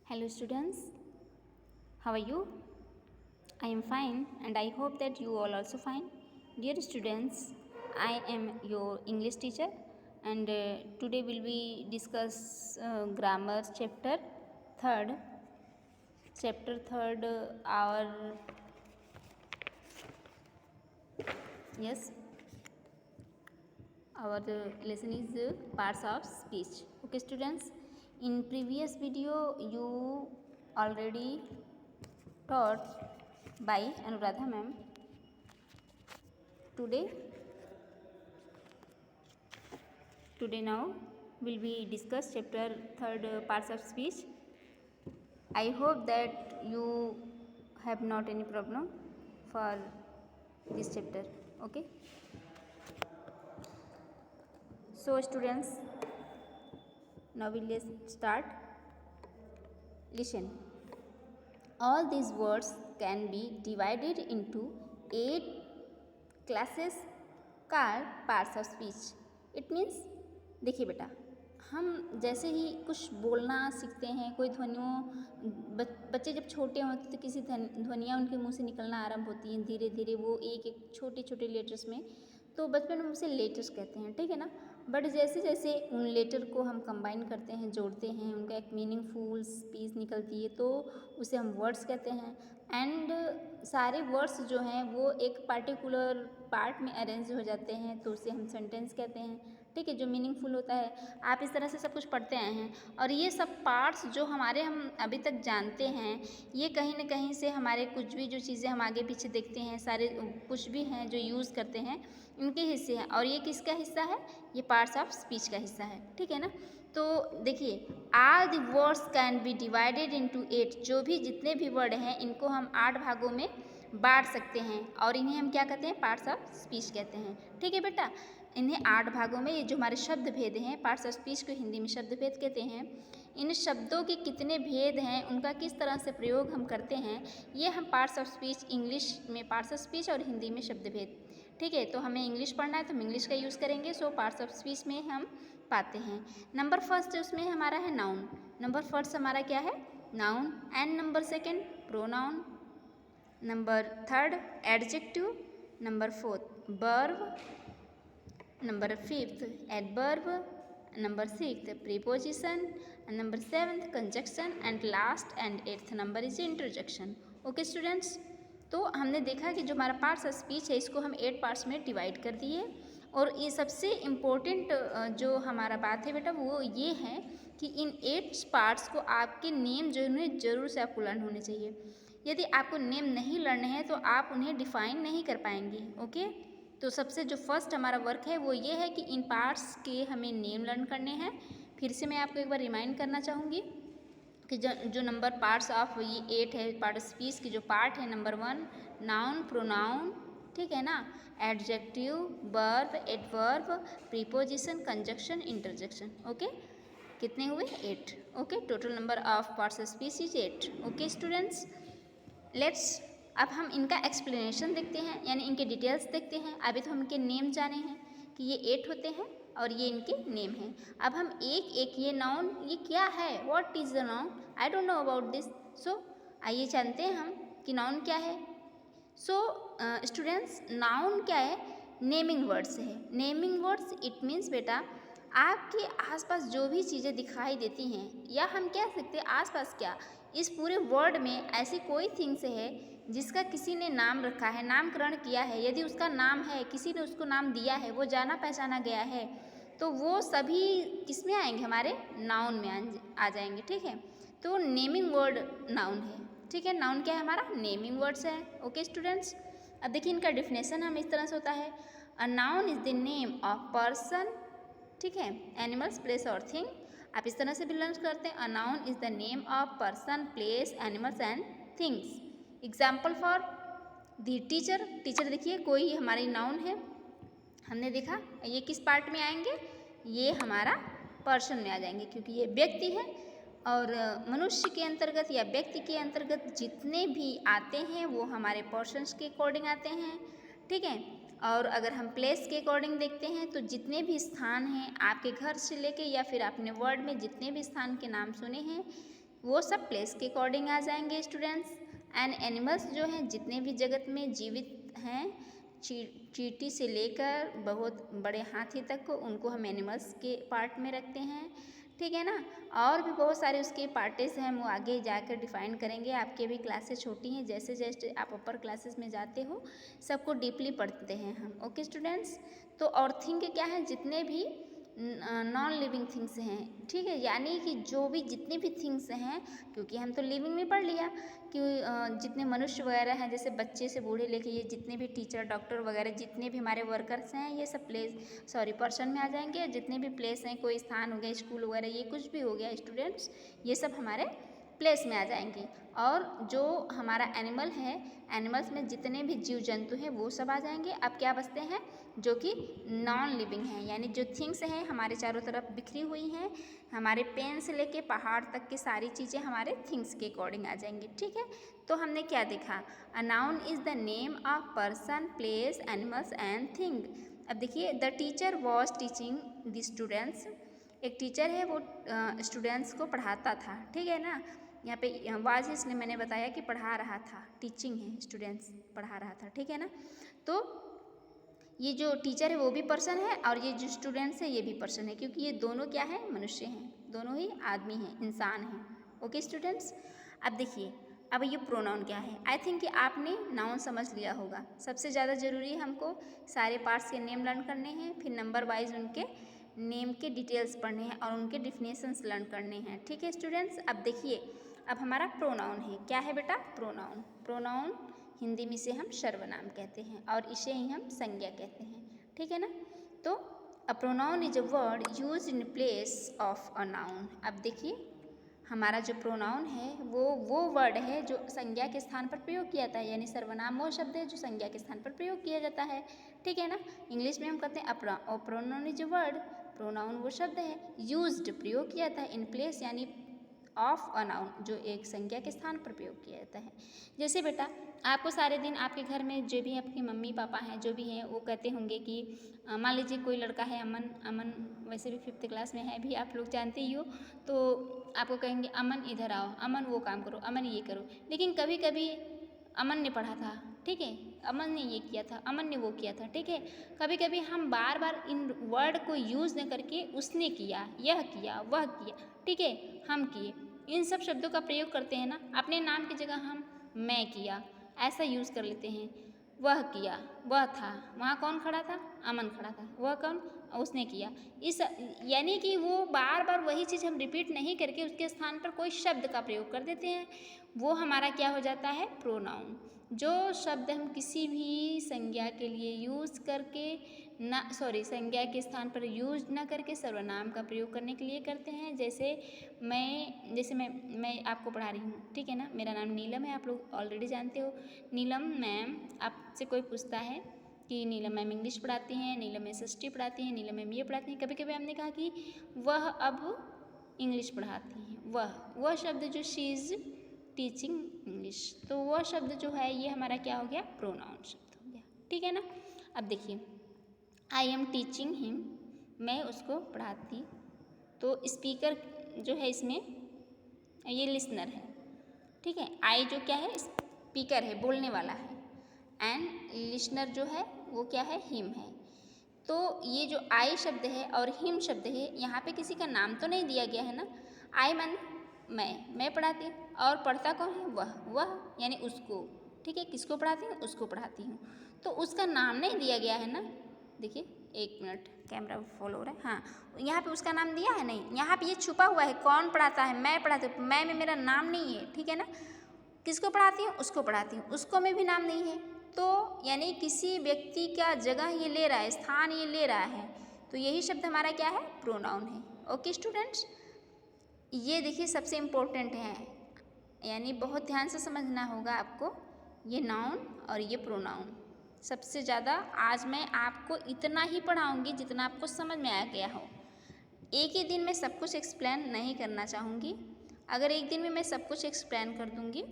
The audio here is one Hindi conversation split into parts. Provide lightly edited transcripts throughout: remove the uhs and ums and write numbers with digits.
Hello students, how are you? I am fine and I hope that you all also fine. Dear students, I am your English teacher and today will we discuss grammar chapter 3rd. Chapter 3rd our yes our lesson is parts of speech. Okay students, in previous video you already taught by Anuradha ma'am. Today now will we discuss chapter 3rd parts of speech. I hope that you have not any problem for this chapter. Okay. So students, now we'll start. Listen. All these words can be divided into 8 classes called parts of speech. It means, देखिए बेटा, हम जैसे ही कुछ बोलना सीखते हैं, कोई ध्वनियों बच्चे जब छोटे होते तो किसी ध्वनियाँ उनके मुंह से निकलना आरंभ होती हैं, धीरे धीरे वो एक एक छोटे छोटे लेटर्स में, तो बचपन में उसे लेटर्स कहते हैं, ठीक है ना। बट जैसे जैसे उन लेटर को हम कंबाइन करते हैं, जोड़ते हैं, उनका एक मीनिंगफुल स्पीच निकलती है, तो उसे हम वर्ड्स कहते हैं। एंड सारे वर्ड्स जो हैं वो एक पार्टिकुलर पार्ट में अरेंज हो जाते हैं, तो उसे हम सेंटेंस कहते हैं, ठीक है, जो मीनिंगफुल होता है। आप इस तरह से सब कुछ पढ़ते आए हैं और ये सब पार्ट्स जो हमारे हम अभी तक जानते हैं, ये कहीं ना कहीं से हमारे कुछ भी जो चीज़ें हम आगे पीछे देखते हैं, सारे कुछ भी हैं जो यूज़ करते हैं, इनके हिस्से हैं। और ये किसका हिस्सा है? ये पार्ट्स ऑफ स्पीच का हिस्सा है, ठीक है ना। तो देखिए, all the words can be divided into 8। जो भी जितने भी वर्ड हैं इनको हम 8 भागों में बांट सकते हैं और इन्हें हम क्या कहते हैं? पार्ट्स ऑफ स्पीच कहते हैं, ठीक है बेटा। इन्हें 8 भागों में, ये जो हमारे शब्द भेद हैं, पार्ट्स ऑफ स्पीच को हिंदी में शब्द भेद कहते हैं। इन शब्दों के कितने भेद हैं, उनका किस तरह से प्रयोग हम करते हैं, ये हम पार्ट्स ऑफ स्पीच, इंग्लिश में पार्ट्स ऑफ स्पीच और हिंदी में शब्द भेद, ठीक है। तो हमें इंग्लिश पढ़ना है तो हम इंग्लिश का यूज़ करेंगे। सो पार्ट्स ऑफ स्पीच में हम पाते हैं। नंबर फर्स्ट उसमें हमारा है नाउन। नंबर फर्स्ट हमारा क्या है? Noun. And number second pronoun. Number third adjective. Number fourth verb. Number fifth adverb. Number six preposition. Number seventh conjunction and last and eighth number is interjection. Okay students, तो हमने देखा कि जो हमारा पार्ट्स ऑफ स्पीच है इसको हम 8 पार्ट्स में डिवाइड कर दिए। और ये सबसे इम्पोर्टेंट जो हमारा बात है बेटा वो ये है कि इन 8 पार्ट्स को आपके नेम जो है ज़रूर से आपको लर्न होने चाहिए। यदि आपको नेम नहीं लर्न है तो आप उन्हें डिफाइन नहीं कर पाएंगे। ओके, तो सबसे जो फर्स्ट हमारा वर्क है वो ये है कि इन पार्ट्स के हमें नेम लर्न करने हैं। फिर से मैं आपको एक बार रिमाइंड करना चाहूँगी कि जो नंबर पार्ट्स ऑफ ये 8 है, पार्ट ऑफ स्पीच की जो पार्ट है, नंबर 1 नाउन, प्रोनाउन, ठीक है ना, adjective, verb, adverb, preposition, conjunction, interjection. Okay, कितने हुए? 8। Okay, total number of parts of speech is 8। Okay students, let's अब हम इनका एक्सप्लेनेशन देखते हैं, यानी इनके डिटेल्स देखते हैं। अभी तो हम इनके नेम जाने हैं कि ये 8 होते हैं और ये इनके नेम हैं। अब हम एक एक ये नाउन, ये क्या है, what is the noun, I don't know about this. So आइए जानते हैं हम कि नाउन क्या है। सो स्टूडेंट्स, नाउन क्या है? नेमिंग वर्ड्स है। नेमिंग वर्ड्स इट मीन्स बेटा आपके आसपास जो भी चीज़ें दिखाई देती हैं, या हम कह सकते हैं आसपास क्या, इस पूरे वर्ल्ड में ऐसी कोई थिंग्स है जिसका किसी ने नाम रखा है, नामकरण किया है। यदि उसका नाम है, किसी ने उसको नाम दिया है, वो जाना पहचाना गया है, तो वो सभी किस में आएंगे? हमारे नाउन में आ जाएंगे, ठीक है। तो नेमिंग वर्ड नाउन है, ठीक है। नाउन क्या है? हमारा नेमिंग वर्ड्स है। ओके स्टूडेंट्स, अब देखिए इनका डिफिनेशन हम इस तरह से होता है। A noun is the name of person, ठीक है, एनिमल्स, प्लेस और थिंग। आप इस तरह से भी लर्न करते हैं। A noun is the name of person, place, animals and things. Example for the teacher. Teacher देखिए कोई हमारी नाउन है, हमने देखा ये किस पार्ट में आएंगे? ये हमारा पर्सन में आ जाएंगे, क्योंकि ये व्यक्ति है। और मनुष्य के अंतर्गत या व्यक्ति के अंतर्गत जितने भी आते हैं वो हमारे पर्सन्स के अकॉर्डिंग आते हैं, ठीक है। और अगर हम प्लेस के अकॉर्डिंग देखते हैं तो जितने भी स्थान हैं आपके घर से लेके या फिर आपने वर्ल्ड में जितने भी स्थान के नाम सुने हैं, वो सब प्लेस के अकॉर्डिंग आ जाएंगे स्टूडेंट्स। एंड एनिमल्स जो हैं जितने भी जगत में जीवित हैं, चींटी से लेकर बहुत बड़े हाथी तक को, उनको हम एनिमल्स के पार्ट में रखते हैं, ठीक है ना। और भी बहुत सारे उसके पार्ट्स हैं, वो आगे जाकर डिफाइन करेंगे। आपके भी क्लासेस छोटी हैं, जैसे जैसे आप अपर क्लासेस में जाते हो सबको डीपली पढ़ते हैं हम। Okay students. तो और थिंग क्या है, जितने भी नॉन लिविंग थिंग्स हैं, ठीक है, यानी कि जो भी जितने भी थिंग्स हैं, क्योंकि हम तो लिविंग में पढ़ लिया कि जितने मनुष्य वगैरह हैं, जैसे बच्चे से बूढ़े लेके ये जितने भी टीचर डॉक्टर वगैरह जितने भी हमारे वर्कर्स हैं, ये सब पर्सन में आ जाएंगे। जितने भी प्लेस हैं, कोई स्थान हो गया, स्कूल वगैरह, ये कुछ भी हो गया स्टूडेंट्स, ये सब हमारे प्लेस में आ जाएंगे। और जो हमारा एनिमल है, एनिमल्स में जितने भी जीव जंतु हैं वो सब आ जाएंगे। अब क्या बचते हैं, जो कि नॉन लिविंग हैं, यानी जो थिंग्स हैं हमारे चारों तरफ बिखरी हुई हैं। हमारे पेन से लेके पहाड़ तक की सारी चीज़ें हमारे थिंग्स के अकॉर्डिंग आ जाएंगी, ठीक है। तो हमने क्या देखा, a noun is the name of person, place, animals and thing. अब देखिए, the teacher was teaching the students. एक टीचर है, वो स्टूडेंट्स को पढ़ाता था, ठीक है ना। यहाँ पे वाज इसलिए मैंने बताया कि पढ़ा रहा था, टीचिंग है, स्टूडेंट्स पढ़ा रहा था, ठीक है ना। तो ये जो टीचर है वो भी पर्सन है, और ये जो स्टूडेंट्स है ये भी पर्सन है, क्योंकि ये दोनों क्या है, मनुष्य हैं, दोनों ही आदमी हैं, इंसान हैं। Okay students. अब देखिए, अब ये प्रोनाउन क्या है। आई थिंक कि आपने नाउन समझ लिया होगा। सबसे ज़्यादा ज़रूरी है हमको सारे पार्ट्स के नेम लर्न करने हैं, फिर नंबर वाइज उनके नेम के डिटेल्स पढ़ने हैं और उनके डिफिनेशंस लर्न करने हैं, ठीक है स्टूडेंट्स। अब देखिए, अब हमारा प्रोनाउन है, क्या है बेटा, प्रोनाउन। प्रोनाउन हिंदी में इसे हम सर्वनाम कहते हैं और इसे ही हम संज्ञा कहते हैं, ठीक है ना। तो a pronoun is a word use in place of a noun. अब देखिए, हमारा जो प्रोनाउन है वो वर्ड है जो संज्ञा के स्थान पर प्रयोग किया जाता है, यानी सर्वनाम वो शब्द है जो संज्ञा के स्थान पर प्रयोग किया जाता है, ठीक है ना। इंग्लिश में हम कहते हैं a pronoun is a word, pronoun वो शब्द है, यूज्ड प्रयोग किया जाता है, इन प्लेस यानी ऑफ अ नाउन, जो एक संज्ञा के स्थान पर प्रयोग किया जाता है। जैसे बेटा, आपको सारे दिन आपके घर में जो भी आपके मम्मी पापा हैं, जो भी हैं, वो कहते होंगे कि मान लीजिए कोई लड़का है, अमन, अमन वैसे भी 5th क्लास में है, भी आप लोग जानते ही हो, तो आपको कहेंगे अमन इधर आओ, अमन वो काम करो, अमन ये करो। लेकिन कभी कभी अमन ने पढ़ा था, ठीक है, अमन ने ये किया था, अमन ने वो किया था, ठीक है। कभी कभी हम बार बार इन वर्ड को यूज़ न करके उसने किया, यह किया, वह किया, ठीक है, हम किए, इन सब शब्दों का प्रयोग करते हैं ना। अपने नाम की जगह हम मैं किया ऐसा यूज़ कर लेते हैं। वह किया, वह था, वहाँ कौन खड़ा था, अमन खड़ा था, वह कौन, उसने किया। इस यानी कि वो बार बार वही चीज़ हम रिपीट नहीं करके उसके स्थान पर कोई शब्द का प्रयोग कर देते हैं, वो हमारा क्या हो जाता है, प्रोनाउन। जो शब्द हम किसी भी संज्ञा के लिए यूज़ करके ना, संज्ञा के स्थान पर यूज ना करके सर्वनाम का प्रयोग करने के लिए करते हैं। जैसे मैं आपको पढ़ा रही हूँ, ठीक है ना, मेरा नाम नीलम है, आप लोग ऑलरेडी जानते हो। नीलम मैम, आपसे कोई पूछता है कि नीलम मैम इंग्लिश पढ़ाती हैं, नीलम मैम SST पढ़ाती हैं, नीलम मैम ये पढ़ाती हैं। कभी कभी हमने कहा कि वह अब इंग्लिश पढ़ाती हैं, वह शब्द जो शी इज़ टीचिंग इंग्लिश, तो वह शब्द जो है ये हमारा क्या हो गया, प्रोनाउन शब्द हो गया, ठीक है ना। अब देखिए, आई एम टीचिंग हिम, मैं उसको पढ़ाती, तो स्पीकर जो है इसमें ये लिसनर है, ठीक है। आई जो क्या है, स्पीकर है, बोलने वाला है, एंड लिसनर जो है वो क्या है, हिम है। तो ये जो आई शब्द है और हिम शब्द है, यहाँ पे किसी का नाम तो नहीं दिया गया है ना। आई मान मैं पढ़ाती हूँ, और पढ़ता कौन है, वह यानी उसको, ठीक है, किसको पढ़ाती हूँ, उसको पढ़ाती हूँ, तो उसका नाम नहीं दिया गया है ना। देखिए, एक मिनट, कैमरा फॉलो हो रहा है, हाँ, यहाँ पे उसका नाम दिया है नहीं, यहाँ पे ये छुपा हुआ है, कौन पढ़ाता है, मैं पढ़ाती हूँ, मैं में मेरा नाम नहीं है, ठीक है ना। किसको पढ़ाती हूँ, उसको पढ़ाती हूँ, उसको में भी नाम नहीं है, तो यानी किसी व्यक्ति का जगह ये ले रहा है, स्थान ये ले रहा है, तो यही शब्द हमारा क्या है, प्रोनाउन है। ओके स्टूडेंट्स, ये देखिए सबसे इम्पोर्टेंट है, यानी बहुत ध्यान से समझना होगा आपको, ये नाउन और ये प्रोनाउन। सबसे ज़्यादा आज मैं आपको इतना ही पढ़ाऊँगी जितना आपको समझ में आ गया हो। एक ही दिन में सब कुछ एक्सप्लेन नहीं करना चाहूँगी। अगर एक दिन में मैं सब कुछ एक्सप्लेन कर दूँगी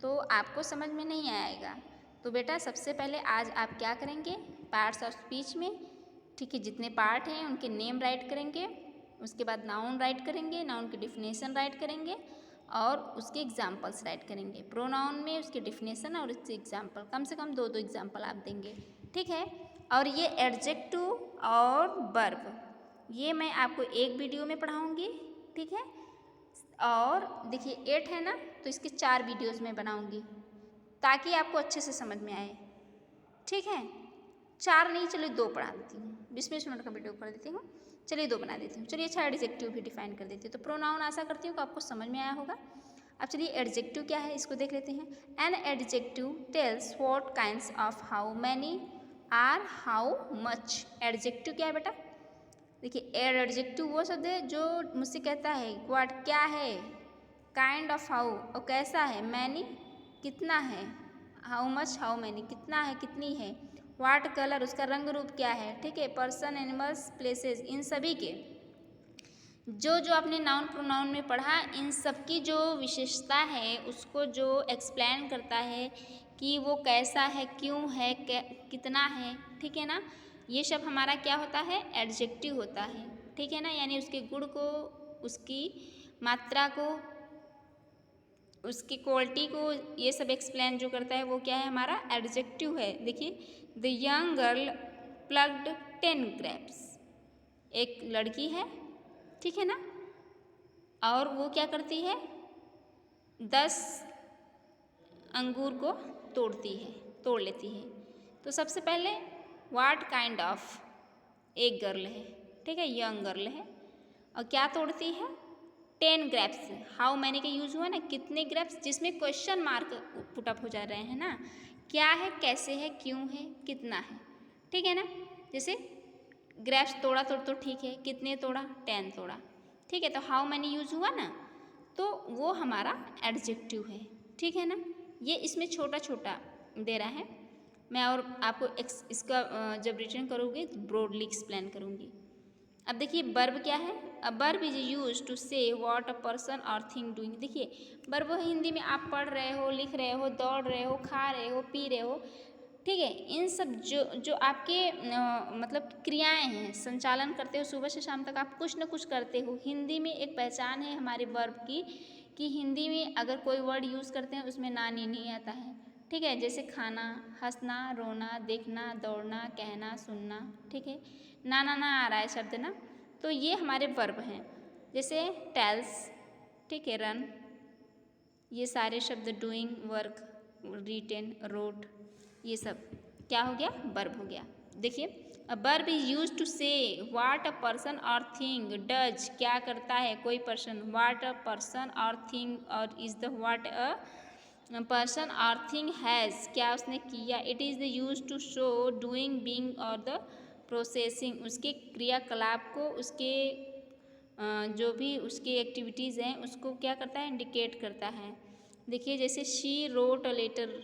तो आपको समझ में नहीं आएगा। तो बेटा, सबसे पहले आज आप क्या करेंगे, पार्ट्स ऑफ स्पीच में, ठीक है, जितने पार्ट हैं उनके नेम राइट करेंगे, उसके बाद नाउन राइट करेंगे, नाउन की डिफिनेशन राइट करेंगे, और उसके एग्जाम्पल्स राइट करेंगे। प्रोनाउन में उसके डिफिनेशन और उसके एग्जाम्पल, कम से कम 2 एग्जाम्पल आप देंगे, ठीक है। और ये एडजेक्टिव और वर्ब ये मैं आपको एक वीडियो में पढ़ाऊँगी, ठीक है। और देखिए 8 है ना, तो इसके 4 वीडियोज़ मैं बनाऊँगी ताकि आपको अच्छे से समझ में आए, ठीक है। 4 नहीं, चलिए 2 पढ़ा देती हूँ, 20-20 मिनट का वीडियो कर देती हूँ, चलिए 2 बना देती हूँ। चलिए अच्छा एडजेक्टिव भी डिफाइन कर देती हूँ। तो प्रोनाउन आशा करती हूँ कि आपको समझ में आया होगा। अब चलिए एडजेक्टिव क्या है इसको देख लेते हैं। An adjective tells what kinds of, how many, or, how much. Adjective क्या है बेटा, देखिए एडजेक्टिव वो शब्द है जो मुझसे कहता है व्हाट क्या है, काइंड ऑफ हाउ और कैसा है, मैनी कितना है, हाउ मच हाउ मैनी कितना है कितनी है, व्हाट कलर उसका रंग रूप क्या है, ठीक है। पर्सन, एनिमल्स, प्लेसेस, इन सभी के जो आपने नाउन प्रोनाउन में पढ़ा, इन सब की जो विशेषता है उसको जो एक्सप्लेन करता है कि वो कैसा है, क्यों है, कितना है, ठीक है ना। ये सब हमारा क्या होता है, एडजेक्टिव होता है, ठीक है ना। यानी उसके गुण को, उसकी मात्रा को, उसकी क्वालिटी को, ये सब एक्सप्लेन जो करता है वो क्या है, हमारा एडजेक्टिव है। देखिए the young girl plucked 10 grapes, एक लड़की है, ठीक है ना, और वो क्या करती है, 10 अंगूर को तोड़ लेती है। तो सबसे पहले व्हाट काइंड ऑफ, एक गर्ल है, ठीक है, यंग गर्ल है, और क्या तोड़ती है, 10 ग्रेप्स। हाउ मैनी का यूज हुआ ना, कितने ग्रेप्स, जिसमें क्वेश्चन मार्क पुटअप हो जा रहे हैं ना, क्या है, कैसे है, क्यों है, कितना है, ठीक है ना। जैसे ग्रेप्स तोड़ा तो ठीक है, कितने तोड़ा, 10 तोड़ा, ठीक है। तो हाउ मैनी यूज हुआ ना, तो वो हमारा एडजेक्टिव है, ठीक है ना। ये इसमें छोटा छोटा दे रहा है, मैं और आपको इसका जब रिटर्न करूँगी तो ब्रॉडली एक्सप्लेन करूँगी। अब देखिए वर्ब क्या है, a verb is use to say what a person or thing doing. देखिए वर्ब हिंदी में आप पढ़ रहे हो, लिख रहे हो, दौड़ रहे हो, खा रहे हो, पी रहे हो, ठीक है। इन सब जो आपके मतलब क्रियाएं हैं, संचालन करते हो, सुबह से शाम तक आप कुछ न कुछ करते हो। हिंदी में एक पहचान है हमारे वर्ब की कि हिंदी में अगर कोई वर्ड यूज़ करते हैं उसमें ना नहीं आता है, ठीक है। जैसे खाना, हंसना, रोना, देखना, दौड़ना, कहना, सुनना, ठीक है। ना आ रहा है शब्द ना, तो ये हमारे वर्ब हैं। जैसे टेल्स, ठीक है, रन, ये सारे शब्द, डूइंग, वर्क, रिटेन, रोट, ये सब क्या हो गया, वर्ब हो गया। देखिए a verb is use to say what a person or thing does, क्या करता है कोई person, what a person or thing, or is the what a person or thing has, क्या उसने किया। It is the use to show doing, being और द प्रोसेसिंग, उसके क्रियाकलाप को, उसके जो भी उसकी एक्टिविटीज़ हैं उसको क्या करता है, इंडिकेट करता है। देखिए जैसे शी रोट अ लेटर,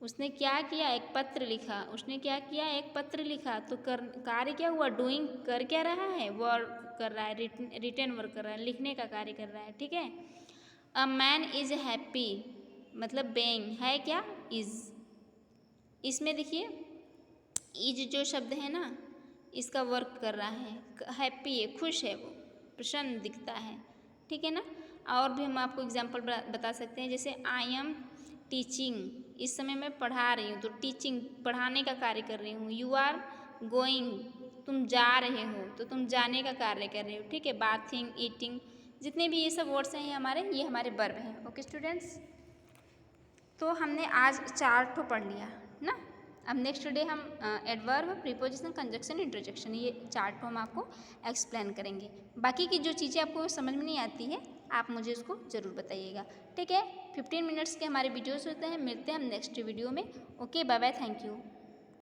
उसने क्या किया, एक पत्र लिखा, उसने क्या किया, एक पत्र लिखा, तो कार्य क्या हुआ, डूइंग, कर क्या रहा है, वर्क कर रहा है, रिटर्न वर्क कर रहा है, लिखने का कार्य कर रहा है, ठीक है। अ मैन इज हैप्पी, मतलब बेइंग है क्या, इज, इसमें देखिए इज जो शब्द है ना, इसका वर्क कर रहा है, हैप्पी है, खुश है, वो प्रसन्न दिखता है, ठीक है ना। और भी हम आपको एग्जाम्पल बता सकते हैं, जैसे आई एम टीचिंग, इस समय मैं पढ़ा रही हूँ, तो टीचिंग पढ़ाने का कार्य कर रही हूँ। यू आर गोइंग, तुम जा रहे हो, तो तुम जाने का कार्य कर रहे हो, ठीक है। बाथिंग, ईटिंग, जितने भी ये सब वर्ड्स हैं ये हमारे वर्ब हैं। ओके स्टूडेंट्स, तो हमने आज 4 ठो पढ़ लिया ना। अब नेक्स्ट डे हम एडवर्ब, प्रीपोजिशन, कंजक्शन, इंटरजेक्शन, ये 4 ठो हम आपको एक्सप्लेन करेंगे। बाकी की जो चीज़ें आपको समझ में नहीं आती है आप मुझे उसको ज़रूर बताइएगा, ठीक है। 15 मिनट्स के हमारे वीडियोस होते हैं, मिलते हैं हम नेक्स्ट वीडियो में। Okay, bye bye, thank you.